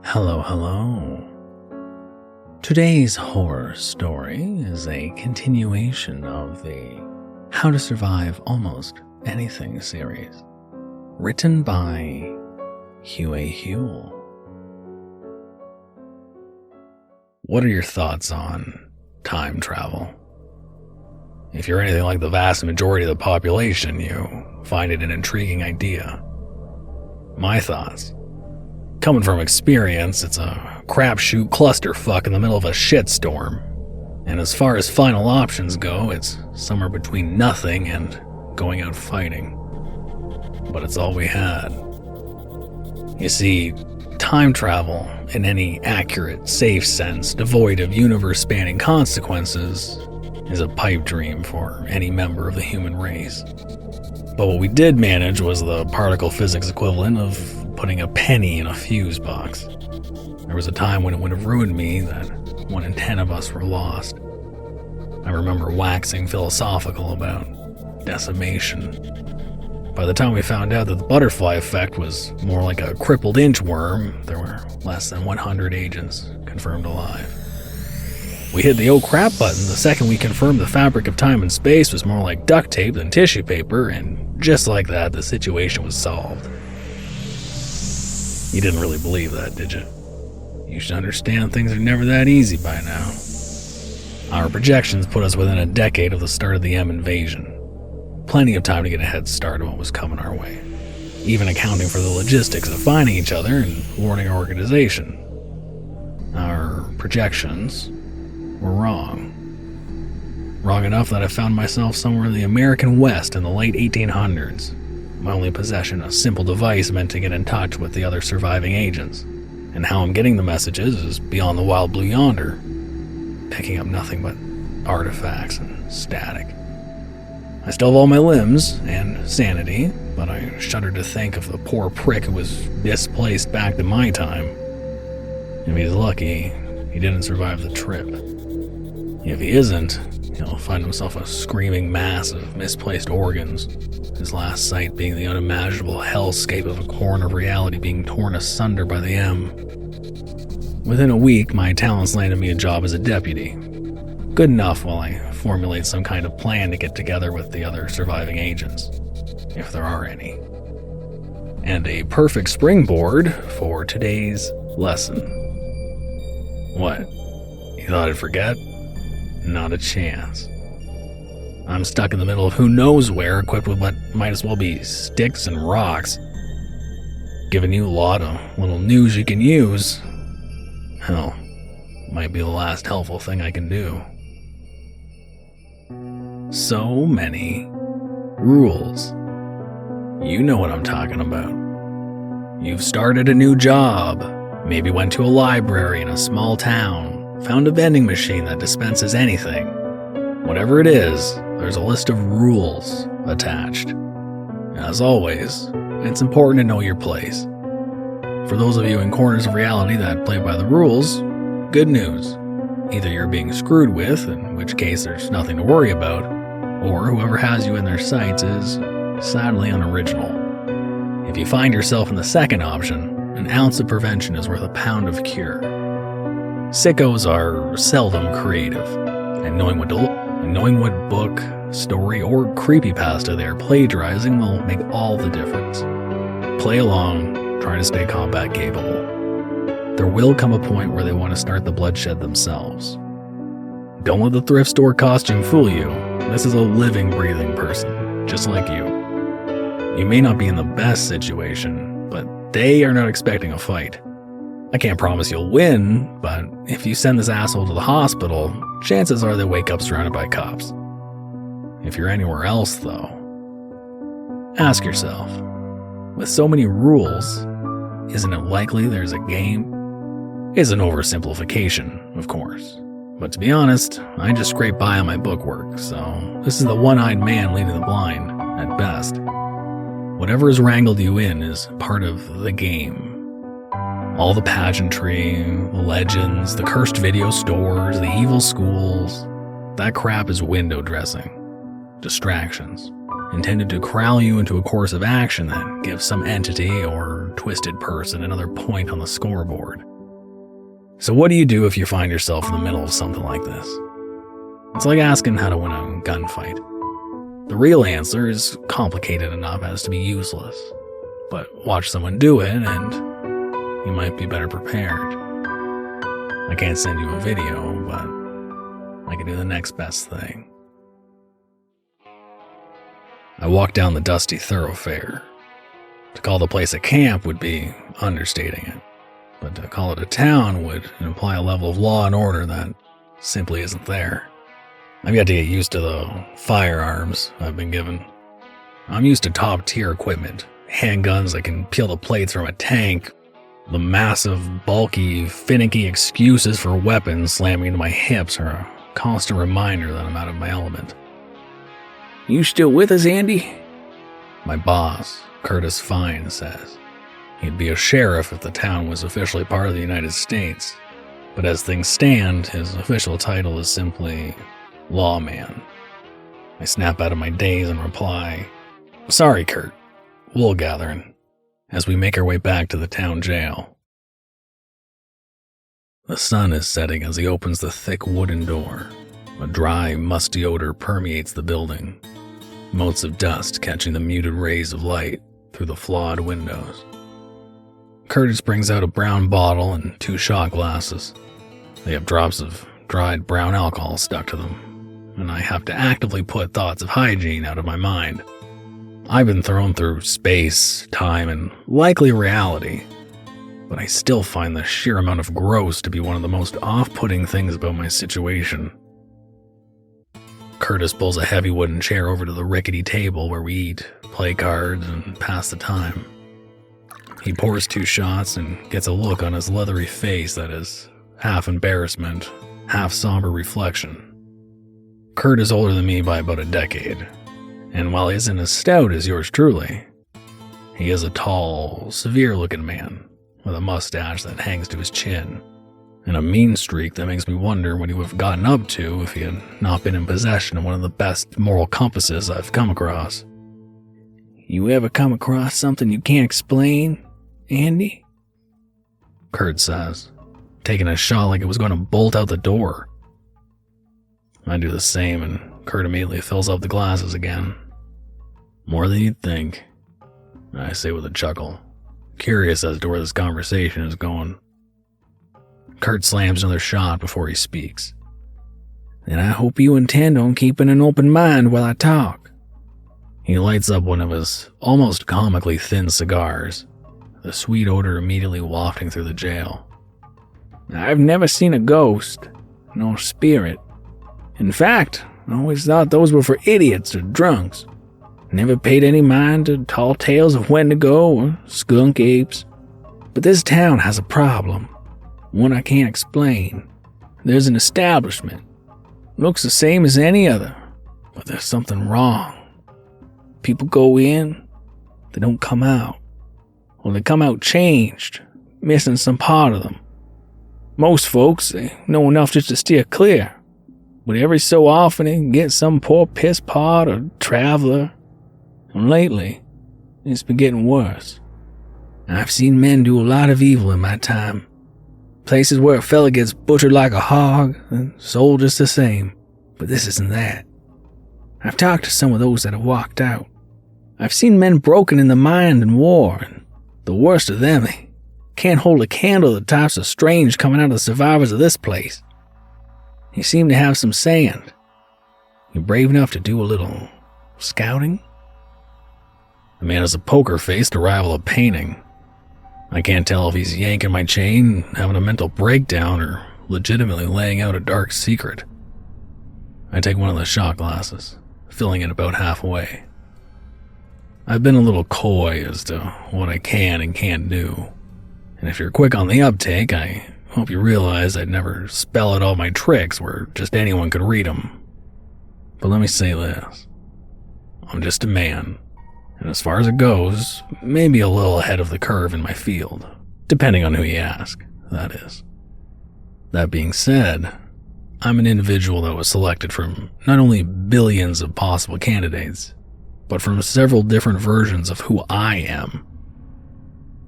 Hello, hello. Today's horror story is a continuation of the How to Survive Almost Anything series, written by HughEhhoule. What are your thoughts on time travel? If you're anything like the vast majority of the population, you find it an intriguing idea. My thoughts. Coming from experience, it's a crapshoot clusterfuck in the middle of a shitstorm. And as far as final options go, it's somewhere between nothing and going out fighting. But it's all we had. You see, time travel, in any accurate, safe sense, devoid of universe-spanning consequences, is a pipe dream for any member of the human race. But what we did manage was the particle physics equivalent of putting a penny in a fuse box. There was a time when it would have ruined me that 1 in 10 of us were lost. I remember waxing philosophical about decimation. By the time we found out that the butterfly effect was more like a crippled inchworm, there were less than 100 agents confirmed alive. We hit the oh crap button the second we confirmed the fabric of time and space was more like duct tape than tissue paper, and just like that, the situation was solved. You didn't really believe that, did you? You should understand things are never that easy by now. Our projections put us within a decade of the start of the M invasion. Plenty of time to get a head start on what was coming our way, even accounting for the logistics of finding each other and warning our organization. Our projections were wrong. Wrong enough that I found myself somewhere in the American West in the late 1800s. My only possession, a simple device meant to get in touch with the other surviving agents. And how I'm getting the messages is beyond the wild blue yonder, picking up nothing but artifacts and static. I still have all my limbs and sanity, but I shudder to think of the poor prick who was displaced back to my time. If he's lucky, he didn't survive the trip. If he isn't, he'll find himself a screaming mass of misplaced organs, his last sight being the unimaginable hellscape of a corner of reality being torn asunder by the M. Within a week, my talents landed me a job as a deputy. Good enough while I formulate some kind of plan to get together with the other surviving agents, if there are any. And a perfect springboard for today's lesson. What? You thought I'd forget? Not a chance. I'm stuck in the middle of who knows where, equipped with what might as well be sticks and rocks. Giving you a lot of little news you can use. Hell, might be the last helpful thing I can do. So many rules. You know what I'm talking about. You've started a new job, maybe went to a library in a small town, found a vending machine that dispenses anything. Whatever it is, there's a list of rules attached. As always, it's important to know your place. For those of you in corners of reality that play by the rules, good news. Either you're being screwed with, in which case there's nothing to worry about, or whoever has you in their sights is sadly unoriginal. If you find yourself in the second option, an ounce of prevention is worth a pound of cure. Sickos are seldom creative, and knowing what book, story, or creepypasta they're plagiarizing will make all the difference. Play along, try to stay combat capable. There will come a point where they want to start the bloodshed themselves. Don't let the thrift store costume fool you. This is a living, breathing person, just like you. You may not be in the best situation, but they are not expecting a fight. I can't promise you'll win, but if you send this asshole to the hospital, chances are they wake up surrounded by cops. If you're anywhere else, though, ask yourself, with so many rules, isn't it likely there's a game? It's an oversimplification, of course. But to be honest, I just scrape by on my bookwork, so this is the one-eyed man leading the blind, at best. Whatever has wrangled you in is part of the game. All the pageantry, the legends, the cursed video stores, the evil schools, that crap is window dressing. Distractions, intended to corral you into a course of action that gives some entity or twisted person another point on the scoreboard. So what do you do if you find yourself in the middle of something like this? It's like asking how to win a gunfight. The real answer is complicated enough as to be useless. But watch someone do it and you might be better prepared. I can't send you a video, but I can do the next best thing. I walk down the dusty thoroughfare. To call the place a camp would be understating it, but to call it a town would imply a level of law and order that simply isn't there. I've got to get used to the firearms I've been given. I'm used to top-tier equipment, handguns that can peel the plates from a tank, the massive, bulky, finicky excuses for weapons slamming into my hips are a constant reminder that I'm out of my element. You still with us, Andy? My boss, Curtis Fine, says. He'd be a sheriff if the town was officially part of the United States, but as things stand, his official title is simply lawman. I snap out of my daze and reply, "Sorry, Kurt. Wool gathering," as we make our way back to the town jail. The sun is setting as he opens the thick wooden door. A dry, musty odor permeates the building, motes of dust catching the muted rays of light through the flawed windows. Curtis brings out a brown bottle and 2 shot glasses. They have drops of dried brown alcohol stuck to them, and I have to actively put thoughts of hygiene out of my mind. I've been thrown through space, time, and likely reality, but I still find the sheer amount of gross to be one of the most off-putting things about my situation. Curtis pulls a heavy wooden chair over to the rickety table where we eat, play cards, and pass the time. He pours 2 shots and gets a look on his leathery face that is half embarrassment, half somber reflection. Kurt is older than me by about a decade, and while he isn't as stout as yours truly, he is a tall, severe-looking man with a mustache that hangs to his chin, and a mean streak that makes me wonder what he would have gotten up to if he had not been in possession of one of the best moral compasses I've come across. You ever come across something you can't explain, Andy? Kurt says, taking a shot like it was going to bolt out the door. I do the same, and Kurt immediately fills up the glasses again. More than you'd think, I say with a chuckle, curious as to where this conversation is going. Kurt slams another shot before he speaks. Then I hope you intend on keeping an open mind while I talk. He lights up one of his almost comically thin cigars, the sweet odor immediately wafting through the jail. I've never seen a ghost, nor spirit. In fact, I always thought those were for idiots or drunks. Never paid any mind to tall tales of when to go or skunk apes. But this town has a problem, one I can't explain. There's an establishment. Looks the same as any other, but there's something wrong. People go in, they don't come out. Or they come out changed, missing some part of them. Most folks, they know enough just to steer clear. But every so often they get some poor piss pot or traveler. And lately, it's been getting worse. I've seen men do a lot of evil in my time. Places where a fella gets butchered like a hog and sold just the same. But this isn't that. I've talked to some of those that have walked out. I've seen men broken in the mind in war, and the worst of them, they can't hold a candle to the types of strange coming out of the survivors of this place. You seem to have some sand. You brave enough to do a little scouting? The man has a poker face to rival a painting. I can't tell if he's yanking my chain, having a mental breakdown, or legitimately laying out a dark secret. I take one of the shot glasses, filling it about halfway. I've been a little coy as to what I can and can't do, and if you're quick on the uptake, I hope you realize I'd never spell out all my tricks where just anyone could read them. But let me say this. I'm just a man, and as far as it goes, maybe a little ahead of the curve in my field, depending on who you ask, that is. That being said, I'm an individual that was selected from not only billions of possible candidates, but from several different versions of who I am.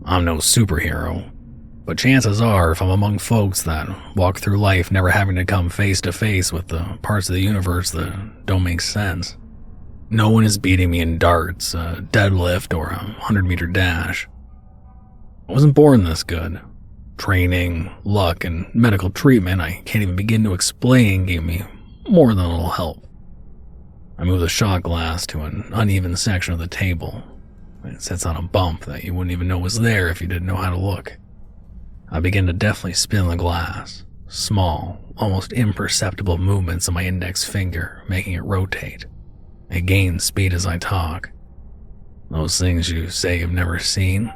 I'm no superhero, But chances are, if I'm among folks that walk through life never having to come face to face with the parts of the universe that don't make sense, no one is beating me in darts, a deadlift, or a 100-meter dash. I wasn't born this good. Training, luck, and medical treatment I can't even begin to explain gave me more than a little help. I moved the shot glass to an uneven section of the table. It sits on a bump that you wouldn't even know was there if you didn't know how to look. I begin to deftly spin the glass, small, almost imperceptible movements of my index finger, making it rotate. It gains speed as I talk. Those things you say you've never seen,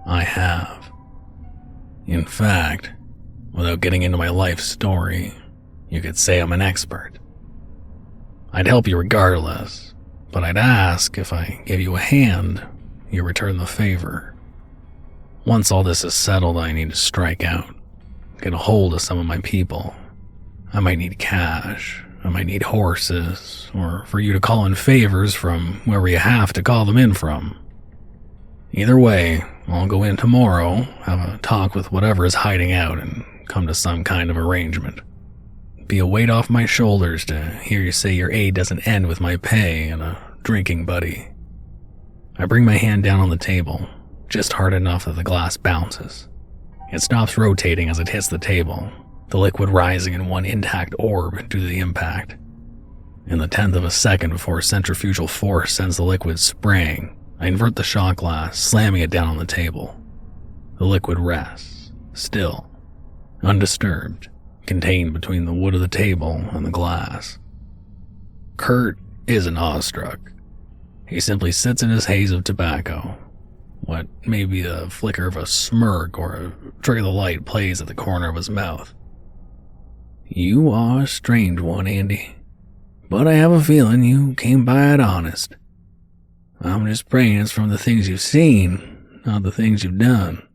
I have. In fact, without getting into my life story, you could say I'm an expert. I'd help you regardless, but I'd ask if I gave you a hand, you return the favor. Once all this is settled, I need to strike out, get a hold of some of my people. I might need cash, I might need horses, or for you to call in favors from wherever you have to call them in from. Either way, I'll go in tomorrow, have a talk with whatever is hiding out, and come to some kind of arrangement. Be a weight off my shoulders to hear you say your aid doesn't end with my pay and a drinking buddy. I bring my hand down on the table, just hard enough that the glass bounces. It stops rotating as it hits the table, the liquid rising in one intact orb due to the impact. In the 10th of a second before centrifugal force sends the liquid spraying, I invert the shot glass, slamming it down on the table. The liquid rests, still, undisturbed, contained between the wood of the table and the glass. Kurt isn't awestruck. He simply sits in his haze of tobacco. What may be the flicker of a smirk or a trick of the light plays at the corner of his mouth. You are a strange one, Andy, but I have a feeling you came by it honest. I'm just praying it's from the things you've seen, not the things you've done.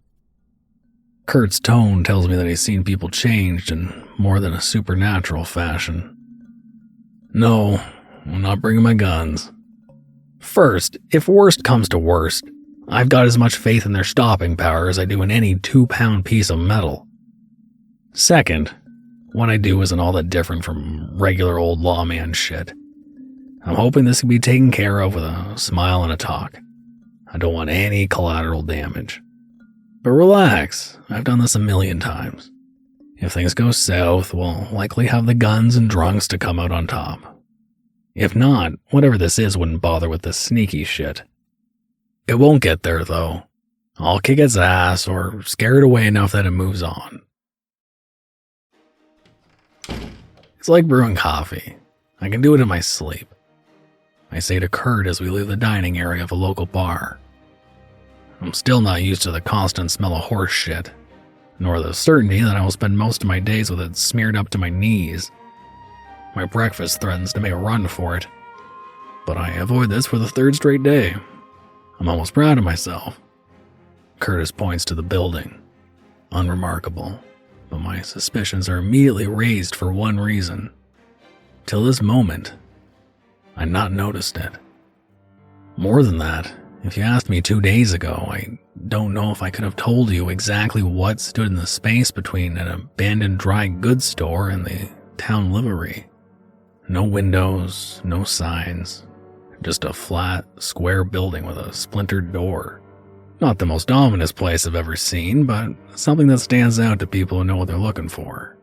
Kurt's tone tells me that he's seen people changed in more than a supernatural fashion. No, I'm not bringing my guns. First, if worst comes to worst, I've got as much faith in their stopping power as I do in any 2-pound piece of metal. Second, what I do isn't all that different from regular old lawman shit. I'm hoping this can be taken care of with a smile and a talk. I don't want any collateral damage. But relax, I've done this a million times. If things go south, we'll likely have the guns and drunks to come out on top. If not, whatever this is wouldn't bother with this sneaky shit. It won't get there, though. I'll kick its ass or scare it away enough that it moves on. It's like brewing coffee. I can do it in my sleep. I say to Kurt as we leave the dining area of a local bar. I'm still not used to the constant smell of horse shit, nor the certainty that I will spend most of my days with it smeared up to my knees. My breakfast threatens to make a run for it, but I avoid this for the third straight day. I'm almost proud of myself. Curtis points to the building. Unremarkable, but my suspicions are immediately raised for one reason. Till this moment, I'd not noticed it. More than that, if you asked me 2 days ago, I don't know if I could have told you exactly what stood in the space between an abandoned dry goods store and the town livery. No windows, no signs, just a flat, square building with a splintered door. Not the most ominous place I've ever seen, but something that stands out to people who know what they're looking for.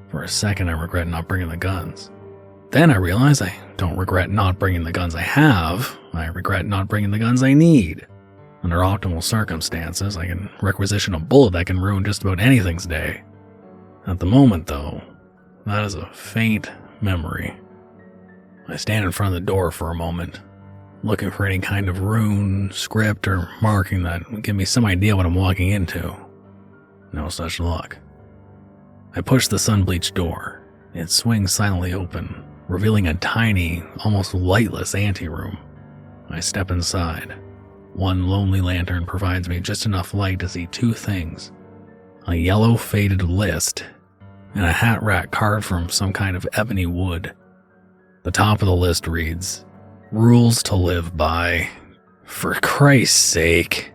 For a second, I regret not bringing the guns. Then I realize I don't regret not bringing the guns I have. I regret not bringing the guns I need. Under optimal circumstances, I can requisition a bullet that can ruin just about anything's day. At the moment, though, that is a faint memory. I stand in front of the door for a moment, looking for any kind of rune, script, or marking that would give me some idea what I'm walking into. No such luck. I push the sun-bleached door. It swings silently open, revealing a tiny, almost lightless anteroom. I step inside. One lonely lantern provides me just enough light to see two things: a yellow faded list and a hat rack carved from some kind of ebony wood. The top of the list reads, "Rules to live by." For Christ's sake.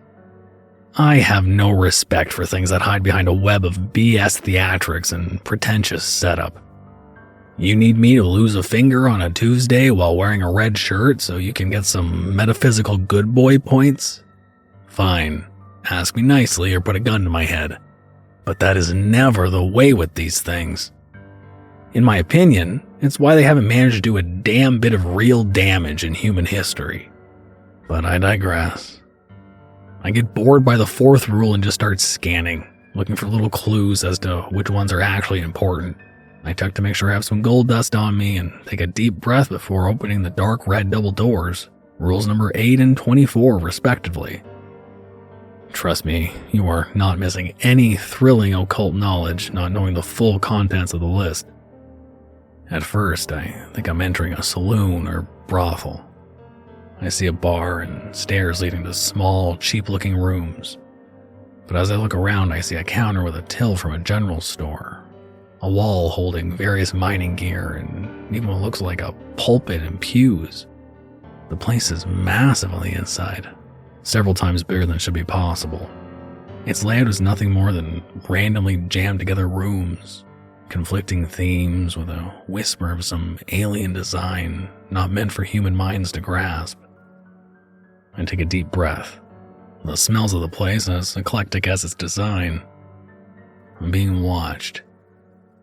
I have no respect for things that hide behind a web of BS theatrics and pretentious setup. You need me to lose a finger on a Tuesday while wearing a red shirt so you can get some metaphysical good boy points? Fine, ask me nicely or put a gun to my head. But that is never the way with these things. In my opinion, it's why they haven't managed to do a damn bit of real damage in human history. But I digress. I get bored by the fourth rule and just start scanning, looking for little clues as to which ones are actually important. I check to make sure I have some gold dust on me and take a deep breath before opening the dark red double doors, rules number 8 and 24 respectively. Trust me, you are not missing any thrilling occult knowledge not knowing the full contents of the list. At first, I think I'm entering a saloon or brothel. I see a bar and stairs leading to small, cheap-looking rooms. But as I look around, I see a counter with a till from a general store, a wall holding various mining gear, and even what looks like a pulpit and pews. The place is massive on the inside, several times bigger than should be possible. Its layout is nothing more than randomly jammed together rooms, conflicting themes with a whisper of some alien design not meant for human minds to grasp. I take a deep breath. The smells of the place are as eclectic as its design. I'm being watched.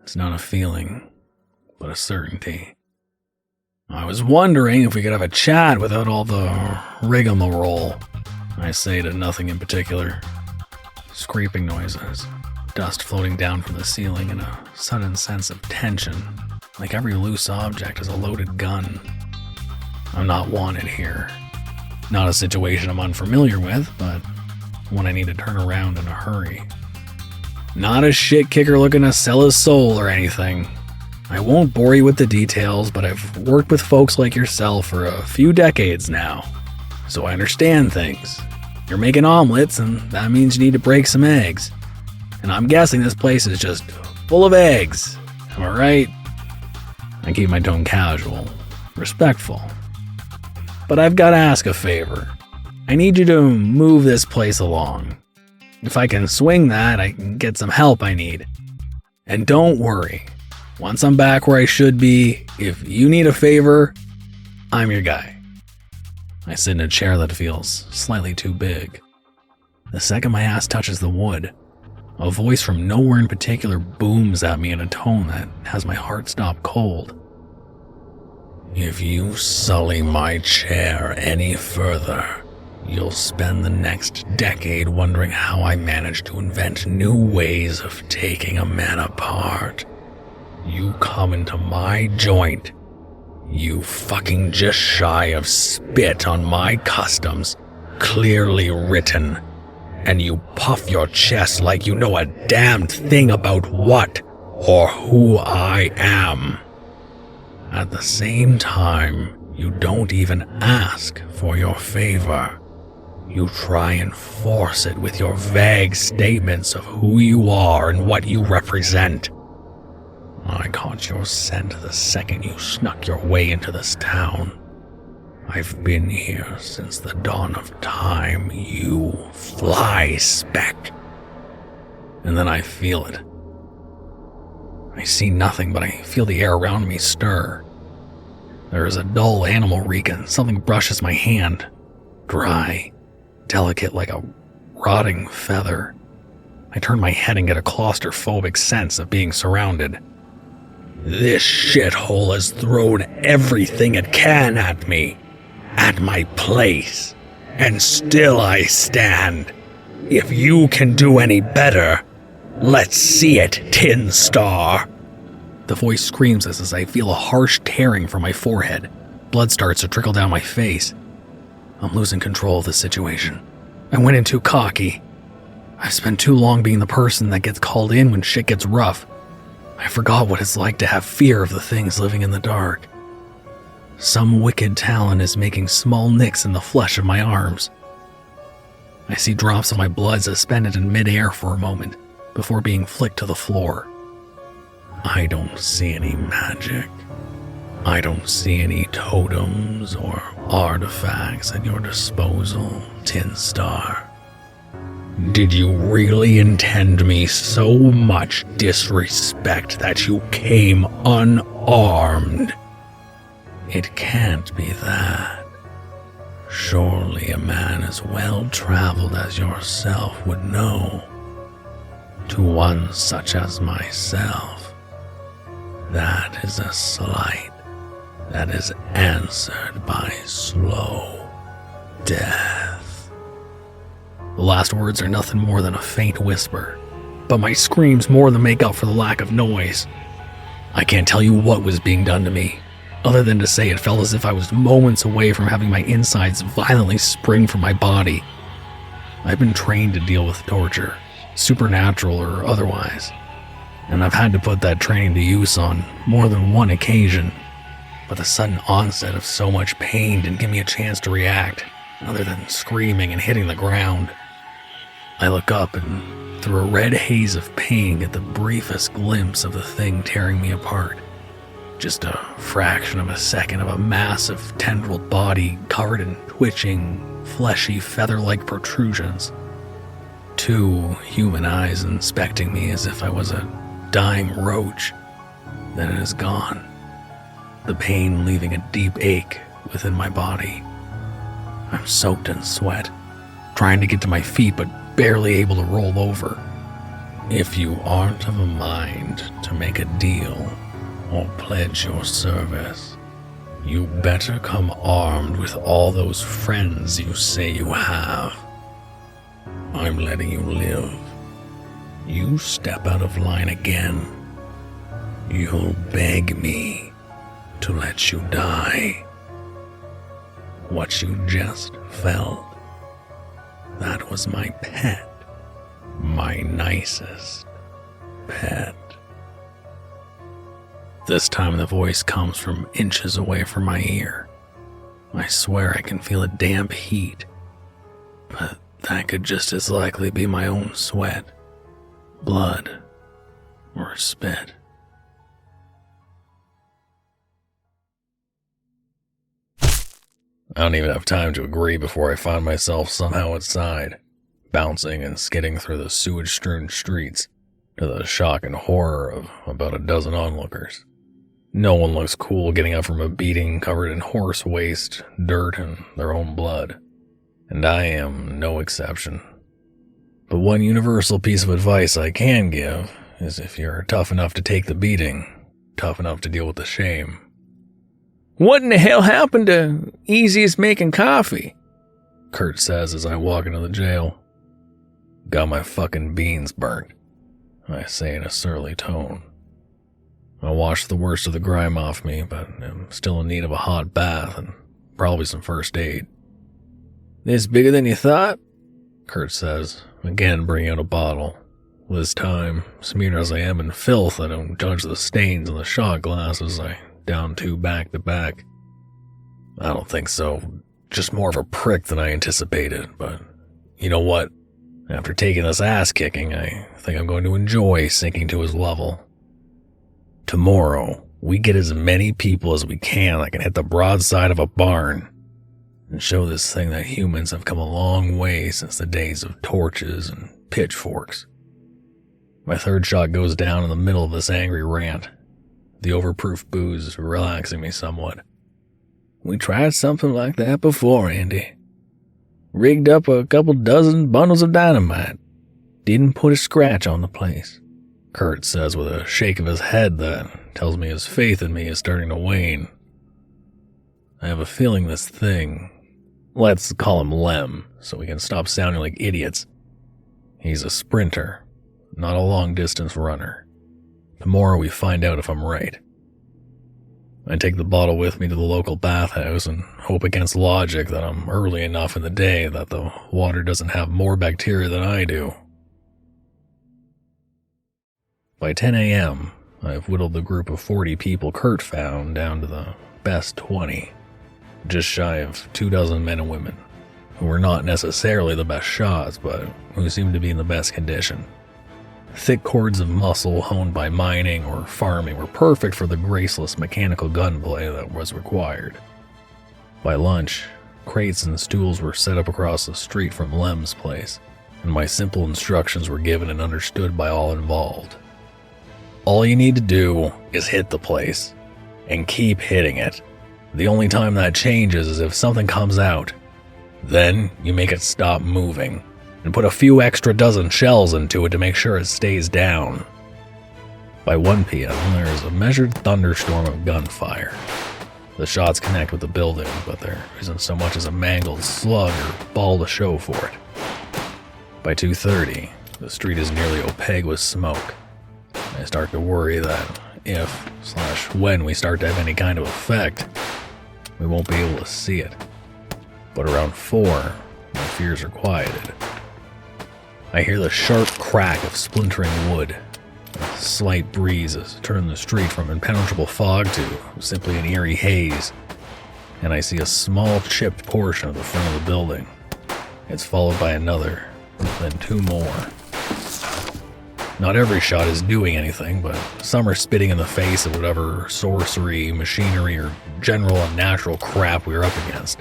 It's not a feeling, but a certainty. I was wondering if we could have a chat without all the rigmarole. I say to nothing in particular. Scraping noises, dust floating down from the ceiling, and a sudden sense of tension, like every loose object is a loaded gun. I'm not wanted here. Not a situation I'm unfamiliar with, but one I need to turn around in a hurry. Not a shit kicker looking to sell his soul or anything. I won't bore you with the details, but I've worked with folks like yourself for a few decades now, so I understand things. You're making omelets, and that means you need to break some eggs. And I'm guessing this place is just full of eggs. Am I right? I keep my tone casual, respectful. But I've got to ask a favor. I need you to move this place along. If I can swing that, I can get some help I need. And don't worry. Once I'm back where I should be, if you need a favor, I'm your guy. I sit in a chair that feels slightly too big. The second my ass touches the wood, a voice from nowhere in particular booms at me in a tone that has my heart stop cold. If you sully my chair any further, you'll spend the next decade wondering how I managed to invent new ways of taking a man apart. You come into my joint, you fucking just shy of spit on my customs, clearly written, and you puff your chest like you know a damned thing about what or who I am. At the same time, you don't even ask for your favor. You try and force it with your vague statements of who you are and what you represent. I caught your scent the second you snuck your way into this town. I've been here since the dawn of time, you fly speck. And then I feel it. I see nothing, but I feel the air around me stir. There is a dull animal reek and something brushes my hand. Dry, delicate like a rotting feather. I turn my head and get a claustrophobic sense of being surrounded. This shithole has thrown everything it can at me, at my place, and still I stand. If you can do any better, let's see it, Tin Star. The voice screams this as I feel a harsh tearing from my forehead. Blood starts to trickle down my face. I'm losing control of the situation. I went in too cocky. I've spent too long being the person that gets called in when shit gets rough. I forgot what it's like to have fear of the things living in the dark. Some wicked talent is making small nicks in the flesh of my arms. I see drops of my blood suspended in midair for a moment, before being flicked to the floor. I don't see any magic. I don't see any totems or artifacts at your disposal, Tin Star. Did you really intend me so much disrespect that you came unarmed? It can't be that. Surely a man as well-traveled as yourself would know. To one such as myself, that is a slight that is answered by slow death. The last words are nothing more than a faint whisper, but my screams more than make up for the lack of noise. I can't tell you what was being done to me, other than to say it felt as if I was moments away from having my insides violently spring from my body. I've been trained to deal with torture, supernatural or otherwise, and I've had to put that training to use on more than one occasion. But the sudden onset of so much pain didn't give me a chance to react, other than screaming and hitting the ground. I look up and, through a red haze of pain, get the briefest glimpse of the thing tearing me apart. Just a fraction of a second of a massive tendrilled body covered in twitching, fleshy, feather-like protrusions. 2 human eyes inspecting me as if I was a dying roach. Then it is gone. The pain leaving a deep ache within my body. I'm soaked in sweat, trying to get to my feet but barely able to roll over. If you aren't of a mind to make a deal or pledge your service, you better come armed with all those friends you say you have. I'm letting you live. You step out of line again, you'll beg me to let you die. What you just felt, that was my pet. My nicest pet. This time the voice comes from inches away from my ear. I swear I can feel a damp heat, but that could just as likely be my own sweat, blood, or spit. I don't even have time to agree before I find myself somehow outside, bouncing and skidding through the sewage-strewn streets, to the shock and horror of about a dozen onlookers. No one looks cool getting up from a beating covered in horse waste, dirt, and their own blood. And I am no exception. But one universal piece of advice I can give is if you're tough enough to take the beating, tough enough to deal with the shame. What in the hell happened to Easiest making coffee? Kurt says as I walk into the jail. Got my fucking beans burnt, I say in a surly tone. I washed the worst of the grime off me, but am still in need of a hot bath and probably some first aid. This bigger than you thought? Kurt says, again bringing out a bottle. This time, smeared as I am in filth, I don't judge the stains on the shot glasses I down 2 back to back. I don't think so. Just more of a prick than I anticipated, but you know what? After taking this ass kicking, I think I'm going to enjoy sinking to his level. Tomorrow, we get as many people as we can that can hit the broadside of a barn and show this thing that humans have come a long way since the days of torches and pitchforks. My 3rd shot goes down in the middle of this angry rant, the overproof booze relaxing me somewhat. We tried something like that before, Andy. Rigged up a couple dozen bundles of dynamite. Didn't put a scratch on the place. Kurt says with a shake of his head that tells me his faith in me is starting to wane. I have a feeling this thing, let's call him Lem, so we can stop sounding like idiots. He's a sprinter, not a long-distance runner. Tomorrow we find out if I'm right. I take the bottle with me to the local bathhouse and hope against logic that I'm early enough in the day that the water doesn't have more bacteria than I do. By 10 a.m., I've whittled the group of 40 people Kurt found down to the best 20, just shy of 24 men and women, who were not necessarily the best shots, but who seemed to be in the best condition. Thick cords of muscle honed by mining or farming were perfect for the graceless mechanical gunplay that was required. By lunch, crates and stools were set up across the street from Lem's place, and my simple instructions were given and understood by all involved. All you need to do is hit the place, and keep hitting it. The only time that changes is if something comes out. Then you make it stop moving, and put a few extra dozen shells into it to make sure it stays down. By 1 p.m., there is a measured thunderstorm of gunfire. The shots connect with the building, but there isn't so much as a mangled slug or ball to show for it. By 2:30, the street is nearly opaque with smoke. I start to worry that if/when we start to have any kind of effect, we won't be able to see it. But around 4, my fears are quieted. I hear the sharp crack of splintering wood. A slight breeze has turned the street from impenetrable fog to simply an eerie haze, and I see a small chipped portion of the front of the building. It's followed by another, then 2 more. Not every shot is doing anything, but some are spitting in the face of whatever sorcery, machinery, or general unnatural crap we are up against.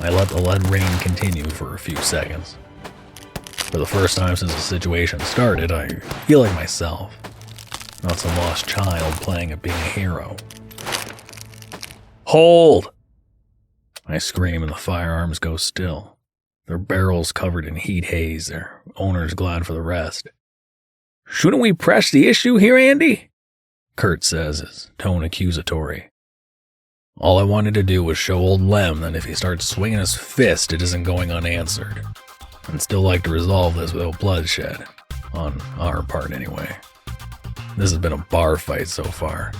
I let the lead rain continue for a few seconds. For the first time since the situation started, I feel like myself, not some lost child playing at being a hero. Hold! I scream and the firearms go still, their barrels covered in heat haze, their owners glad for the rest. Shouldn't we press the issue here, Andy? Kurt says, his tone accusatory. All I wanted to do was show old Lem that if he starts swinging his fist, it isn't going unanswered. I'd still like to resolve this without bloodshed. On our part, anyway. This has been a bar fight so far.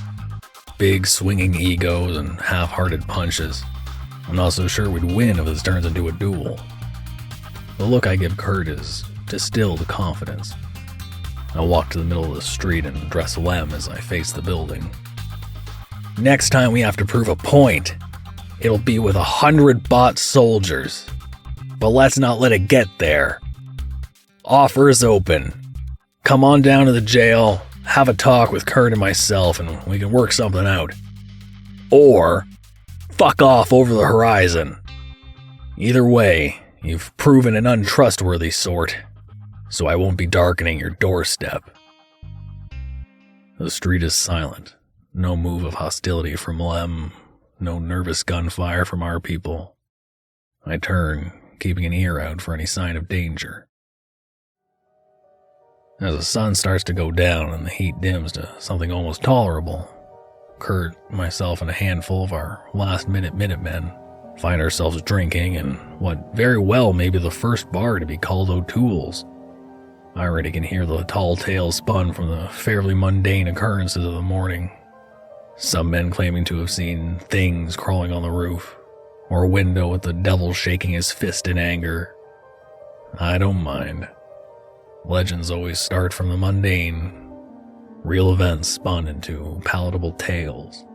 Big swinging egos and half-hearted punches. I'm not so sure we'd win if this turns into a duel. The look I give Kurt is distilled confidence. I walk to the middle of the street and address Lem as I face the building. Next time we have to prove a point, it'll be with 100 bot soldiers. But let's not let it get there. Offer is open. Come on down to the jail, have a talk with Kurt and myself, and we can work something out. Or, fuck off over the horizon. Either way, you've proven an untrustworthy sort, so I won't be darkening your doorstep. The street is silent. No move of hostility from Lem. No nervous gunfire from our people. I turn, keeping an ear out for any sign of danger. As the sun starts to go down and the heat dims to something almost tolerable, Kurt, myself, and a handful of our last-minute Minutemen find ourselves drinking in what very well may be the first bar to be called O'Toole's. I already can hear the tall tales spun from the fairly mundane occurrences of the morning. Some men claiming to have seen things crawling on the roof, or a window with the devil shaking his fist in anger. I don't mind. Legends always start from the mundane, real events spun into palatable tales.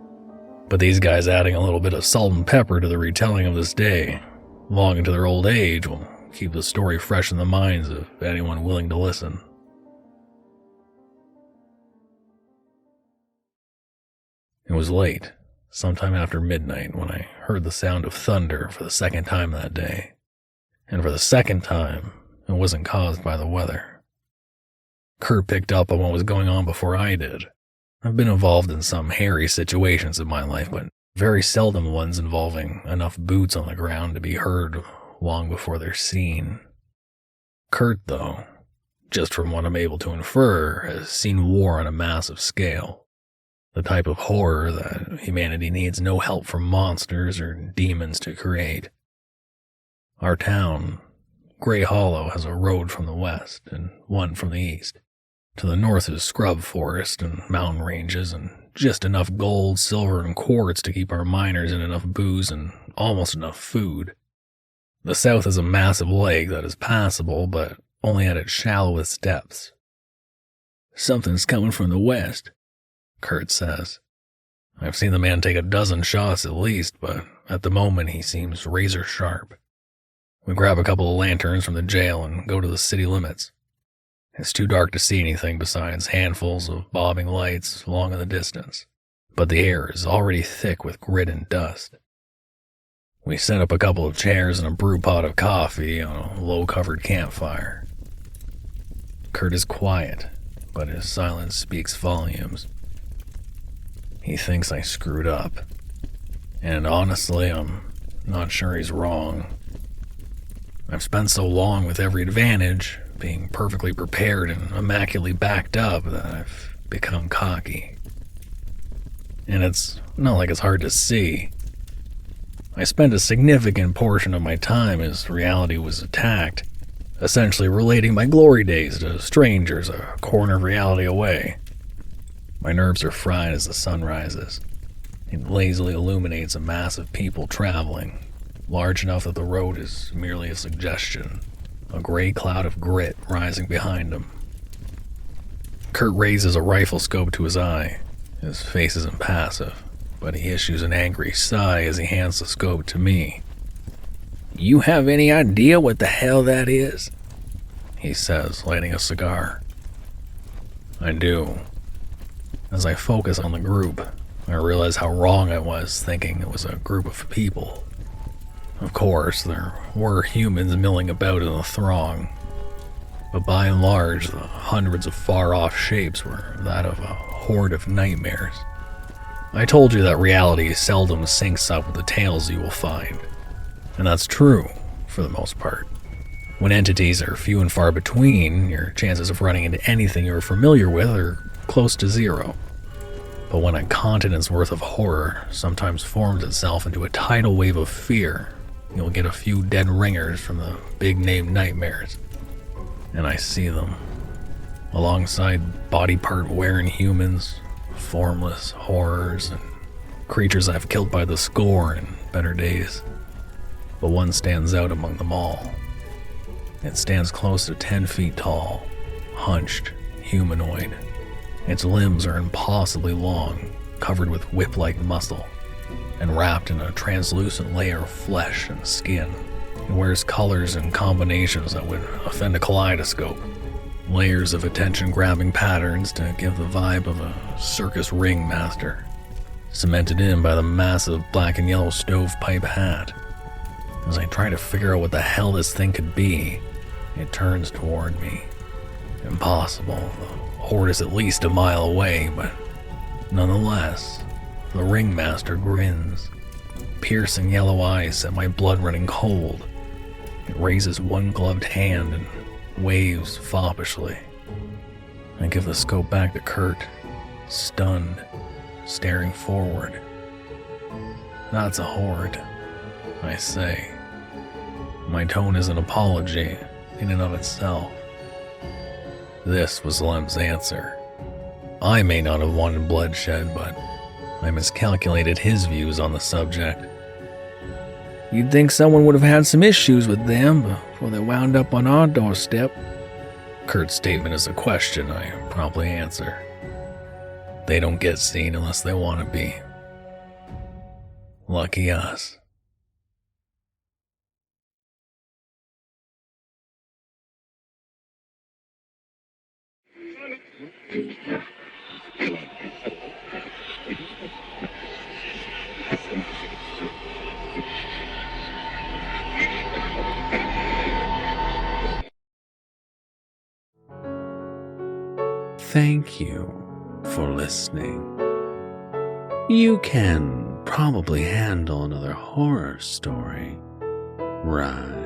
But these guys adding a little bit of salt and pepper to the retelling of this day, long into their old age, will keep the story fresh in the minds of anyone willing to listen. It was late, sometime after midnight, when I heard the sound of thunder for the second time that day. And for the second time, it wasn't caused by the weather. Kurt picked up on what was going on before I did. I've been involved in some hairy situations in my life, but very seldom ones involving enough boots on the ground to be heard long before they're seen. Kurt, though, just from what I'm able to infer, has seen war on a massive scale. The type of horror that humanity needs no help from monsters or demons to create. Our town, Grey Hollow, has a road from the west and one from the east. To the north is scrub forest and mountain ranges and just enough gold, silver, and quartz to keep our miners in enough booze and almost enough food. The south is a massive lake that is passable, but only at its shallowest depths. Something's coming from the west, Kurt says. I've seen the man take a dozen shots at least, but at the moment he seems razor sharp. We grab a couple of lanterns from the jail and go to the city limits. It's too dark to see anything besides handfuls of bobbing lights long in the distance, but the air is already thick with grit and dust. We set up a couple of chairs and a brew pot of coffee on a low-covered campfire. Kurt is quiet, but his silence speaks volumes. He thinks I screwed up, and honestly, I'm not sure he's wrong. I've spent so long with every advantage, being perfectly prepared and immaculately backed up, that I've become cocky. And it's not like it's hard to see. I spent a significant portion of my time as reality was attacked, essentially relating my glory days to strangers a corner of reality away. My nerves are fried as the sun rises. It lazily illuminates a mass of people traveling, large enough that the road is merely a suggestion, a gray cloud of grit rising behind him. Kurt raises a rifle scope to his eye. His face is impassive, but he issues an angry sigh as he hands the scope to me. You have any idea what the hell that is? He says, lighting a cigar. I do. As I focus on the group, I realize how wrong I was thinking it was a group of people. Of course, there were humans milling about in the throng, but by and large, the hundreds of far-off shapes were that of a horde of nightmares. I told you that reality seldom syncs up with the tales you will find, and that's true for the most part. When entities are few and far between, your chances of running into anything you're familiar with are close to zero. But when a continent's worth of horror sometimes forms itself into a tidal wave of fear, you'll get a few dead ringers from the big-name nightmares. And I see them, alongside body-part-wearing humans, formless horrors, and creatures I've killed by the score in better days. But one stands out among them all. It stands close to 10 feet tall, hunched, humanoid. Its limbs are impossibly long, covered with whip-like muscle, and wrapped in a translucent layer of flesh and skin. It wears colors and combinations that would offend a kaleidoscope. Layers of attention-grabbing patterns to give the vibe of a circus ringmaster, cemented in by the massive black and yellow stovepipe hat. As I try to figure out what the hell this thing could be, it turns toward me. Impossible. The horde is at least a mile away, but nonetheless, the ringmaster grins. Piercing yellow eyes set my blood running cold. It raises one gloved hand and waves foppishly. I give the scope back to Kurt, stunned, staring forward. That's a horde, I say. My tone is an apology in and of itself. This was Lem's answer. I may not have wanted bloodshed, but I miscalculated his views on the subject. You'd think someone would have had some issues with them before they wound up on our doorstep. Kurt's statement is a question I promptly answer. They don't get seen unless they want to be. Lucky us. Thank you for listening. You can probably handle another horror story, right?